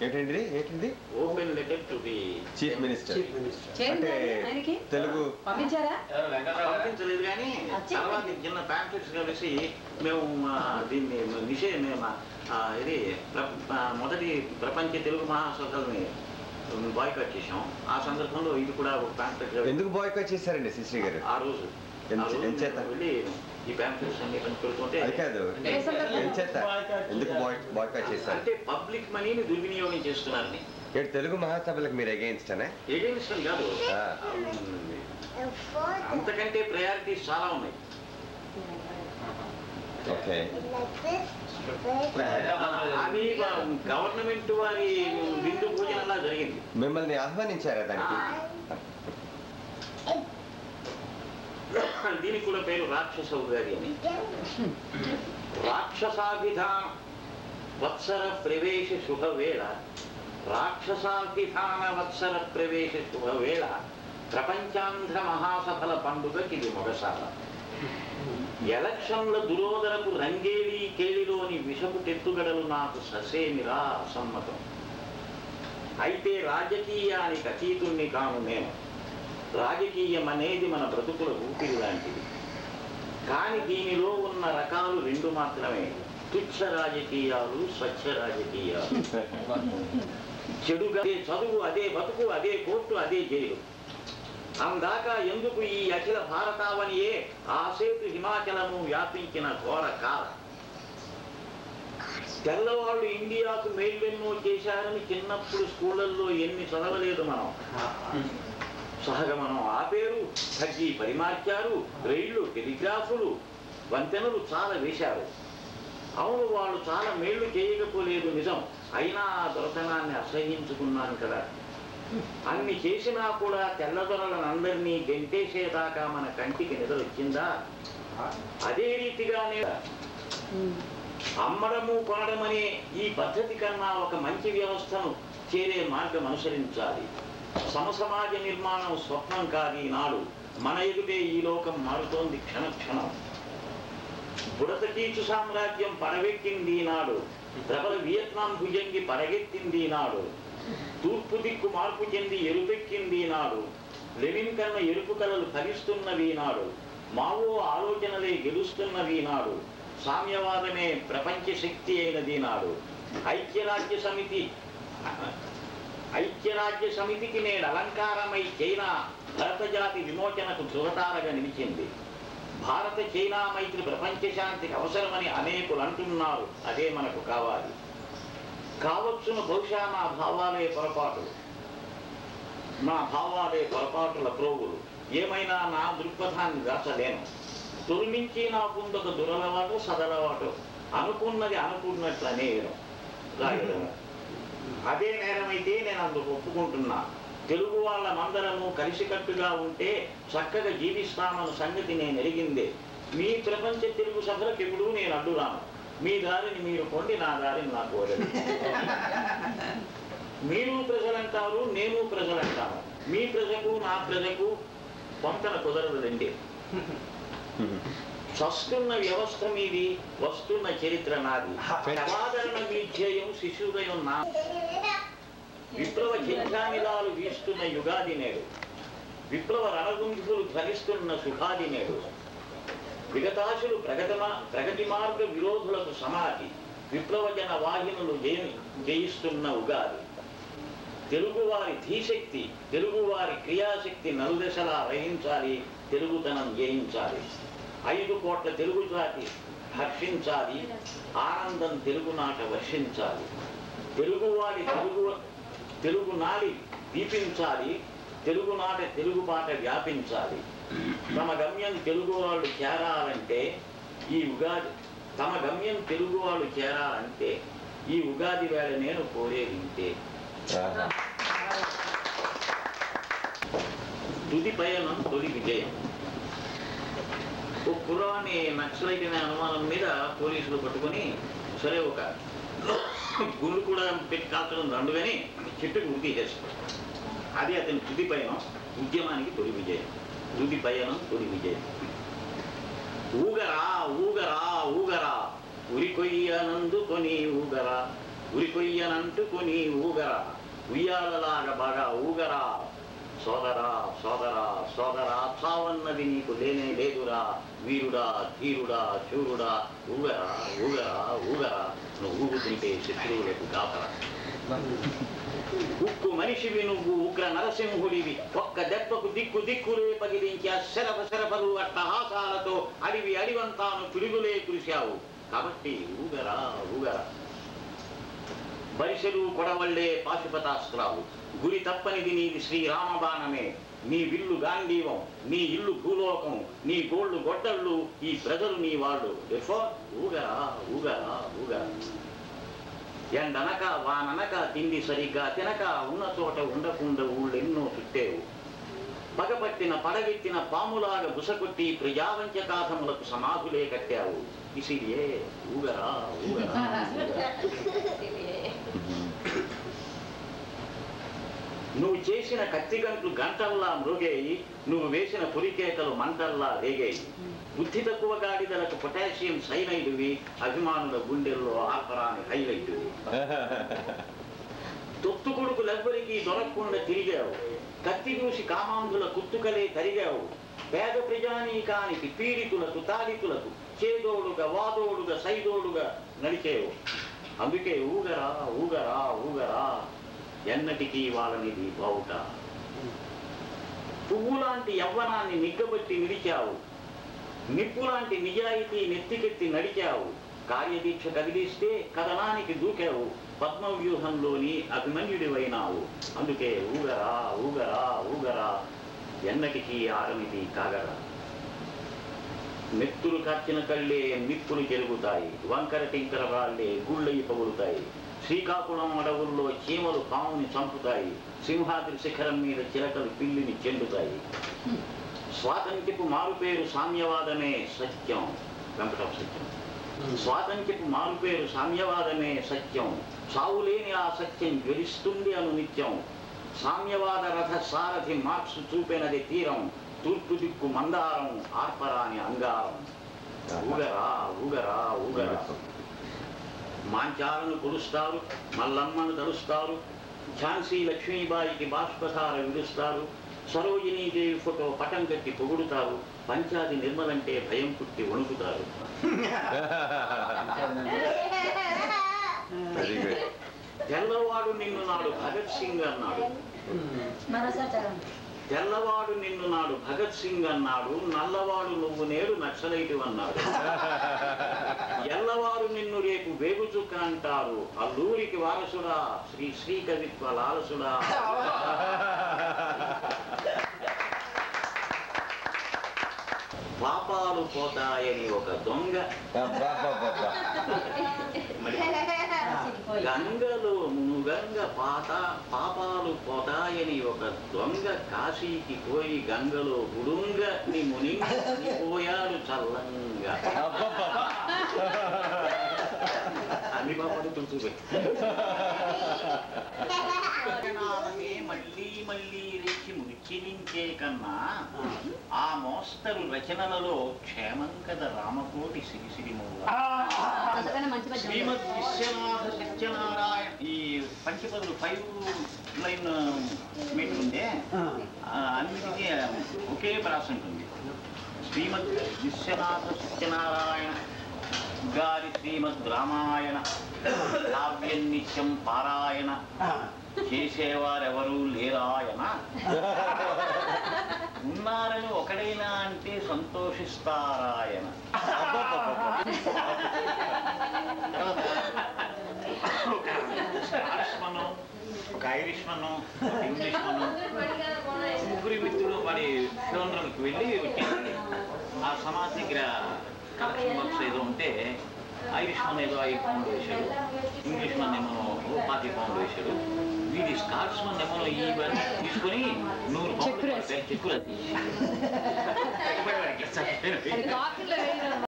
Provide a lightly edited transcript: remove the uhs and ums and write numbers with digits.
ఏంటండి ఏంటంది? Open letter to the chief minister. అంటే తెలుగు పంపించారా? పంపించలేదు కానీ తర్వాత చిన్న ప్యాంప్లెట్స్ కలిసి మేము దీన్ని ఇది మొదటి ప్రపంచ తెలుగు మహాసభల్ని బాయ్కాట్ చేసాం. ఆ సందర్భంలో ఇది కూడా ఒక ప్యాంప్లెట్. ఎందుకు బాయ్కాట్ చేశారండి శ్రీ గారు? ఆ రోజు వెళ్ళి ఈ ప్యాంప్లెట్స్ అన్ని పెడుతుంటే అది కాదు, ఎందుకు బాయ్కాట్ చేశారు అంటే పబ్లిక్ మనీని దుర్వినియోగం చేస్తున్నారని. తెలుగు మహాసభలకు మీరు అగెయిన్స్ట్ అని కాదు, అంతకంటే ప్రయారిటీస్ చాలా ఉన్నాయి. ఓకే, అది గవర్నమెంట్ వారి విందు భోజనంలా జరిగింది. మిమ్మల్ని ఆహ్వానించారా దానికి? దీనికి కూడా పేరు రాక్షస ఉగాది అని. రాక్షసాభిధాన వత్సర ప్రవేశ శుభవేళ, రాక్షసాభిధాన వత్సర ప్రవేశ శుభవేళ, ప్రపంచాంధ్ర మహాసభల పండుగకి ఇది మొదసాల. ఎలక్షన్ల దురోదరకు రంగేలి కేళిలోని విషపు తెత్తుగడలు నాకు ససేమిరా అసమ్మతం. అయితే రాజకీయానికి అతీతుణ్ణి కాను నేను. రాజకీయం అనేది మన బ్రతుకుల ఊపిరి లాంటిది. కానీ దీనిలో ఉన్న రకాలు రెండు మాత్రమే: తుచ్చ రాజకీయాలు, స్వచ్ఛ రాజకీయాలు. చెడుగా చదువు, అదే బతుకు, అదే కోర్టు, అదే జైలు. అందాకా ఎందుకు ఈ అఖిల భారతావనియే ఆసేతు హిమాచలము వ్యాపించిన ఘోర కాల. తెల్లవాళ్ళు ఇండియాకు మేల్వెన్నో చేశారని చిన్నప్పుడు స్కూళ్ళల్లో ఎన్ని చదవలేదు మనం. సహగమనం ఆపేరు, ఖడ్జీ పరిమార్చారు, రైళ్లు, టెలిగ్రాఫులు, వంతెనలు చాలా వేశారు. అవును, వాళ్ళు చాలా మేళ్లు చేయకపోలేదు నిజం. అయినా ఆ దొరతనాన్ని అసహించుకున్నాను కదా. అన్ని చేసినా కూడా తెల్లదొరలనందరినీ గెంటేసేదాకా మన కంటికి నిద్ర వచ్చిందా? అదే రీతిగానే అమ్మడము కొనడమనే ఈ పద్ధతి కన్నా ఒక మంచి వ్యవస్థను చేరే మార్గం అనుసరించాలి. సమసమాజ నిర్మాణం స్వప్నం కాదు ఈనాడు. మన ఎదుటే ఈ లోకం మారుతోంది క్షణక్షణం. బుడతకీచు సామ్రాజ్యం పడవెక్కింది ఈనాడు. ప్రబల వియత్నాం భుజంగి పడగెత్తింది ఈనాడు. తూర్పు దిక్కు మార్పు చెంది ఎరుపెక్కింది ఈనాడు. లెనిన్ కన్న ఎరుపు కలలు ఫలిస్తున్నవి ఈనాడు. మావో ఆలోచనలే గెలుస్తున్నవి ఈనాడు. సామ్యవాదమే ప్రపంచ శక్తి అయినది ఈనాడు. ఐక్యరాజ్య సమితికి నేడు అలంకారమై చైనా భరతజాతి విమోచనకు ధృవతారగా నిలిచింది. భారత చైనా మైత్రి ప్రపంచ శాంతికి అవసరమని అనేకులు అంటున్నారు. అదే మనకు కావాలి. కావచ్చును బహుశా నా భావాలే పొరపాటుల ప్రోగులు. ఏమైనా నా దృక్పథాన్ని దాచలేను. తురిమించి నాకుందొక దురలవాటు సదలవాటు. అనుకున్నది అనుకున్నట్లనే రాయడము. అదే నేరమైతే నేను అందుకు ఒప్పుకుంటున్నా. తెలుగు వాళ్ళమందరము కలిసికట్టుగా ఉంటే చక్కగా జీవిస్తామన్న సంగతి నేను ఎరిగిందే. మీ ప్రపంచ తెలుగు సభలకు ఎప్పుడూ నేను అడ్డురాను. మీ దారిని మీరు పొండి, నా దారిని నాకు వదలి. మీరు ప్రజలంటారు, నేను ప్రజలంటాను. మీ ప్రజకు నా ప్రజకు పొంతన కుదరదండి. చస్తున్న వ్యవస్థ మీది, వస్తున్న చరిత్ర నాది. సమాదరణ విధ్యేయం శిశుదయం నా. విప్లవ జింఝానిలాలు వీస్తున్న యుగాది నేడు. విప్లవ రణగుంజులు ధ్వనిస్తున్న సుఖాది నేడు. విగతాశులు ప్రగతి మార్గ విరోధులకు సమాధి. విప్లవ జన వాహినులు జయిస్తున్న ఉగాది. తెలుగువారి ధీశక్తి, తెలుగువారి క్రియాశక్తి నలుదశలా వహించాలి. తెలుగుతనం జయించాలి. 5 కోట్ల తెలుగు జాతి హర్షించాలి. ఆనందం తెలుగునాట వర్షించాలి. తెలుగువారి తెలుగు నాడి దీపించాలి. తెలుగునాట తెలుగు పాట వ్యాపించాలి. తమ గమ్యం తెలుగు వాళ్ళు చేరాలంటే ఈ ఉగాది వేళ నేను కోరేది ఇంతే. తుది పయనం తొలి విజయం. ఓ కుర్రాన్ని నక్సలైట్ అనే అనుమానం మీద పోలీసులు పట్టుకొని, సరే ఒక గుండు కూడా పెట్టి కాల్చడం దండుగాని చెట్టుకు ఉరికి చేస్తారు. అది అతని తుది పయనం, ఉద్యమానికి తొలి విజయం. తుది పయనం తొలి విజయం. ఊగరా ఊగరా ఊగరా, ఉరికొయ్యనందుకొని ఊగరా, ఉరికొయ్యనంటుకుని ఊగరా, ఉయ్యాలలాగా బాగా ఊగరా. సోదరా సోదరా సోదరా, చావన్నది నీకు లేనే లేదురా. వీరుడా ధీరుడా శూరుడా, ఊగరా ఊగరా ఊగరా. నువ్వు ఊగుతుంటే శత్రువులకు కాపరా. ఉక్కు మనిషివి నువ్వు, ఉగ్ర నరసింహుడివి. ఒక్క దెబ్బకు దిక్కు దిక్కులే పగిలించి శరప శరపలు అట్టహాసాలతో అడివి అడివంతాను పిడుగులే కురిశావు. కాబట్టి ఊగరా ఊగరా. బరిసెలు కొడవళ్లే పాశుపతాస్త్రాలు, గురి తప్పనిది నీది శ్రీరామబాణమే. నీ విల్లు గాంధీవం, నీ ఇల్లు భూలోకం, నీ గోళ్ళు గొడ్డళ్ళు, ఈ ప్రజలు నీ వాళ్ళు. ఊగరా ఊగరా ఊగరా. ఎండనక వాననక తిండి సరిగ్గా తినక ఉన్న చోట ఉండకుండా ఊళ్ళెన్నో చుట్టేవు. పగపట్టిన పడగెత్తిన పాములాగా బుసకొట్టి ప్రజావంచకాథములకు సమాధులే కట్టావు. ఇసిరియే ఊగరా ఊగరా. నువ్వు చేసిన కత్తిగంట్లు గంటల్లా మృగేయి, నువ్వు వేసిన పురికేకలు మంటల్లా రేగేయి. బుద్ధి తక్కువ గాడిదలకు పొటాషియం సైనైడువి, అభిమానుల గుండెల్లో ఆపరాని హైలైటువి. తొత్తు కొడుకులెవ్వరికీ దొరకకుండా తిరిగావు, కత్తి చూసి కామాంధుల కుత్తుకలే తరిగావు. పేద ప్రజానీకానికి పీడితులకు తాడితులకు చేదోడుగా వాదోడుగా సైదోడుగా నడిచేవు. అందుకే ఊగరా ఊగరా ఊగరా. ఎన్నటికీ వాళ్ళనిది బావుట. పువ్వులాంటి యవ్వనాన్ని నిగ్గబట్టి నిలిచావు, నిప్పులాంటి నిజాయితీ నెత్తికెత్తి నడిచావు. కార్యదీక్ష కదిలిస్తే కథనానికి దూకావు, పద్మవ్యూహంలోని అభిమన్యుడివైనావు. అందుకే ఊగరా ఊగరా ఊగరా. ఎన్నటికీ ఆరనిది కాగరా. నెత్తులు కార్చిన కళ్ళే నిప్పులు జరుగుతాయి, వంకర టింకర రాళ్లే గుళ్ళయి పగులుతాయి. శ్రీకాకుళం అడవుల్లో చీమలు పాముని చంపుతాయి, సింహాద్రి శిఖరం మీద చిలకలు పిల్లిని చెండుతాయి. స్వాతంత్ర్యపు మారుపేరు సామ్యవాదమే సత్యం. వెంకట సత్యం. స్వాతంత్ర్యపు మారుపేరు సామ్యవాదమే సత్యం. సావులేని ఆ సత్యం జ్వలిస్తుంది అను నిత్యం. సామ్యవాద రథ సారథి మార్క్స్ చూపెనది తీరం, తూర్పు దిక్కు మందారం ఆర్పరాని అంగారం. ఊగరా ఊగరా ఊగరా. మాంచాలను కొలుస్తారు, మల్లమ్మను తలుస్తారు, ఝాన్సీ లక్ష్మీబాయికి బాష్పధార విడుస్తారు, సరోజినీదేవి ఫోటో పటం కట్టి పొగుడుతారు, పంచాది నిర్మలంటే భయం పుట్టి వణుకుతారు. తెల్లవాడు నిన్ను నాడు భగత్ సింగ్ అన్నాడు, తెల్లవాడు నిన్ను నాడు భగత్ సింగ్ అన్నాడు, నల్లవాడు నువ్వు నేడు నక్సలైటు అన్నాడు. ఎల్లవారు నిన్ను రేపు వేగుచుక్క అంటారు, అల్లూరికి వారసుడా శ్రీ శ్రీ కవిత్వ లాలసుడా. పాపాలు పోతాయని ఒక దొంగ, గంగలో మునుగంగ పాపాలు పోతాయని ఒక దొంగ కాశీకి పోయి గంగలో గుడుంగ ని మునిగిపోయాడు చల్లంగా. అన్ని పాపాలు తుడుచుపోయి మళ్ళీ మళ్ళీ రెచ్చి ముడిచిలించే కన్నా ఆ మోస్తరు రచనలలో క్షేమం కదా రామకోటి సిరిసిరిమూల. శ్రీమద్ విశ్వనాథ సత్యనారాయణ ఈ పంచపదులు 5 లైన్ మీటర్ ఉంటే అన్నిటికీ ఒకే ప్రాస ఉంటుంది. శ్రీమద్ విశ్వనాథ సత్యనారాయణ గారి శ్రీమద్ రామాయణ కావ్యం నిత్యం పారాయణ చేసేవారెవరూ లేరాయన. ఉన్నారని ఒకడైనా అంటే సంతోషిస్తారాయన. స్కాటిష్మను, ఒక ఐరిష్మను, ఒక ఇంగ్లీష్మను, ముగ్గురి మిత్రులు వాడి ఫిలోండ్రల్కి వెళ్ళి వచ్చేసి ఆ సమాజ్ దగ్గర కలెక్షన్ వర్క్స్ ఏదో ఉంటే ఐరిష్మన్ ఏదో 5 పౌండ్లు వేశాడు, ఇంగ్లీష్ మన్ ఏమో 40 పౌండ్లు వేశాడు. వీడి స్కాట్స్మన్ ఏమో ఇవన్నీ తీసుకొని 100 పౌండ్లు చెక్కులు